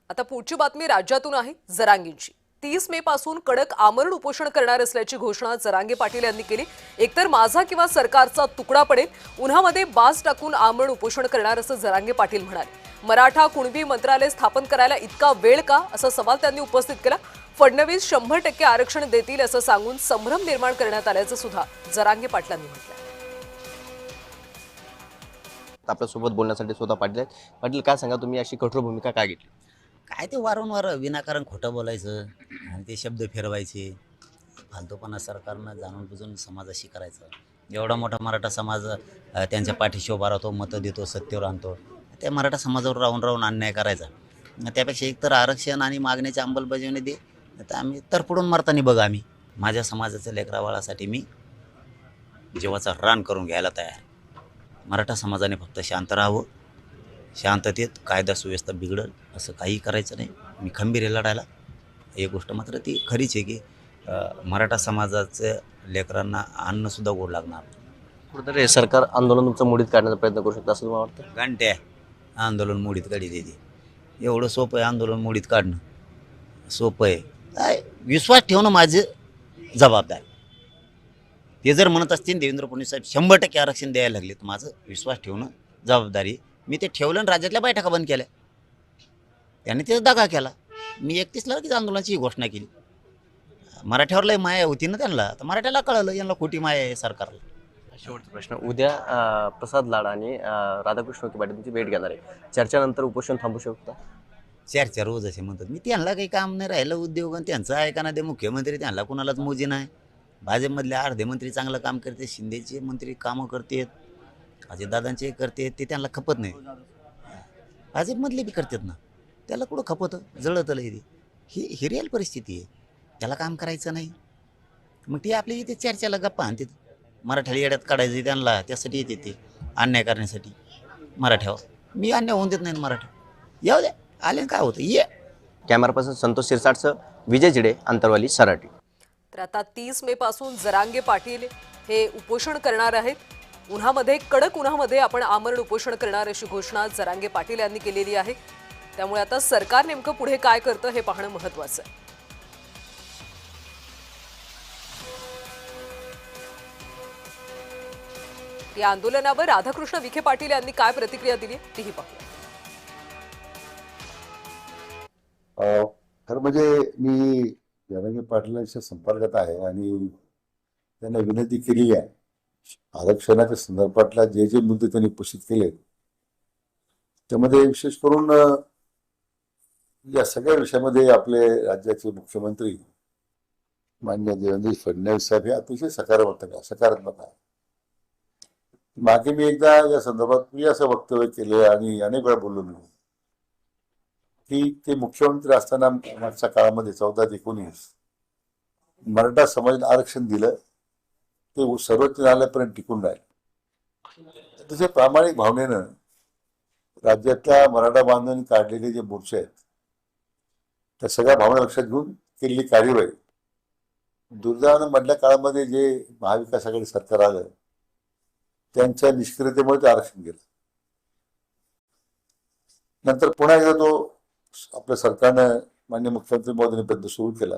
आता पुढची बातमी राज्यातून आहे जरांगींची। 30 मे पासून कडक आमरण उपोषण करणार असल्याची घोषणा जरांगे पाटील यांनी केली। एकतर माझा किंवा सरकारचा तुकडा पडेल, उन्हामध्ये बाज टाकून आमरण उपोषण करणार असं जरांगे पाटील म्हणाले। मराठा कुणबी मंत्रालय स्थापन करायला इतका वेळ का, असा सवाल त्यांनी उपस्थित केला। फडणवीस 100% आरक्षण देतील असं सांगून संभ्रम निर्माण करण्यात आल्याचं सुद्धा जरांगे पाटलांनी म्हटलं। आपल्यासोबत बोलण्यासाठी स्वतः पाटील आहेत। पाटील, काय सांगा, तुम्ही अशी कठोर भूमिका का घेतली? काय ते वारंवार विनाकारण खोटं बोलायचं आणि ते शब्द फिरवायचे, फालतूपणा सरकारनं जाणून बुजून समाजाशी करायचं। एवढा मोठा मराठा समाज त्यांच्या पाठीशी उभा राहतो, मतं देतो, सत्तेवर आणतो। त्या मराठा समाजावर राहून राहून अन्याय करायचा, त्यापेक्षा एकतर आरक्षण आणि मागण्याची अंमलबजावणी दे, तर आम्ही तरपडून मरताना बघा। आम्ही माझ्या समाजाच्या लेकरावाळासाठी मी जीवाचा रान करून घ्यायला तयार। मराठा समाजाने फक्त शांत राहावं, शांततेत कायदा सुव्यवस्था बिघडल असं काही करायचं नाही। मी खंबीर आहे लढायला। एक गोष्ट मात्र ती खरीच आहे की मराठा समाजाचं लेकरांना अन्नसुद्धा गोड लागणार। कुठेतरी हे सरकार आंदोलन तुमचं मोडीत काढण्याचा प्रयत्न करू शकतं असं मला वाटतं। घंट्या आंदोलन मोडीत काढी देते, एवढं सोपं आहे आंदोलन मोडीत काढणं? सोपं आहे काय? विश्वास ठेवणं माझं जबाबदारी। ते जर म्हणत असतील देवेंद्र फडणवीस साहेब 100% आरक्षण द्यायला लागले, तर माझं विश्वास ठेवणं जबाबदारी। मी ते ठेवलं आणि राज्यातल्या बैठका बंद केल्या, त्यांनी त्याचा दगा केला। मी 31 लगेच आंदोलनाची घोषणा केली। मराठ्यावर लय माया होती ना त्यांना, तर मराठ्याला कळलं यांना खोटी माया आहे सरकारला। शेवटचा प्रश्न, उद्या प्रसाद लाड आणि राधाकृष्ण विखे पाटील यांची भेट घेणार आहे। चर्चेनंतर उपोषण थांबू शकता? चर्चा रोज असे म्हणतात, मी त्यांना काही काम नाही राहिलं उद्योग, आणि त्यांचं ऐका ते मुख्यमंत्री, त्यांना कुणालाच मोजी नाही। भाजपमधले अर्धे मंत्री चांगलं काम करते, शिंदेचे मंत्री कामं करतात, अजितदादांचे करते, ते त्यांना खपत नाही। भाजपमधले बी करतात ना, त्याला कुठं खपतं, जळतं लय ते। ही रिअल परिस्थिती आहे, त्याला काम करायचं नाही, मग ते आपल्या इथे चर्चेला गप्पा आणतात। मराठ्याला येड्यात काढायचं त्यांना, त्यासाठी येते ते अन्याय करण्यासाठी मराठ्यावर। मी अन्याय होऊन देत नाही मराठा, येऊ द्या, आले काय होतं ये। कॅमेरा पर्सन संतोष शिरसाटसह विजय जिडे, अंतरवाली, सराटी। तर आता 30 मे पासून जरांगे पाटील हे उपोषण करणार आहेत। उन्हामध्ये, कडक उन्हामध्ये आपण आमरण उपोषण करणार अशी घोषणा जरांगे पाटील यांनी केलेली आहे। त्यामुळे आता सरकार नेमकं पुढे काय करतं हे पाहणं महत्त्वाचं आहे। या आंदोलनावर राधाकृष्ण विखे पाटील यांनी काय प्रतिक्रिया दिली तीही पाहूया। खरं म्हणजे मी जरांगे पाटलांच्या संपर्कात आहे आणि त्यांना विनंती केलेली आहे। आरक्षणाच्या संदर्भातला जे मुद्दे त्यांनी उपस्थित केले, त्यामध्ये विशेष करून या सगळ्या विषयामध्ये आपले राज्याचे मुख्यमंत्री माननीय देवेंद्र फडणवीस साहेब हे अतिशय सकारात्मक आहे। मागे मी एकदा या संदर्भात मी असं वक्तव्य केले आणि अनेक वेळा बोललो मी की ते मुख्यमंत्री असताना मागच्या काळामध्ये 14 ते 19 मराठा समाजाला आरक्षण दिलं, ते सर्वोच्च न्यायालयापर्यंत टिकून राहील। तसे प्रामाणिक भावनेनं राज्यातल्या मराठा बांधवांनी काढलेले जे मोर्चे आहेत, त्या सगळ्या भावना लक्षात घेऊन केलेली कार्यवाही, दुर्दैवानं मधल्या काळामध्ये जे महाविकास आघाडी सरकार आलं त्यांच्या निष्क्रियतेमुळे ते आरक्षण गेलं। नंतर पुन्हा एकदा तो आपल्या सरकारनं माननीय मुख्यमंत्री महोदयांनी प्रयत्न सुरू केला,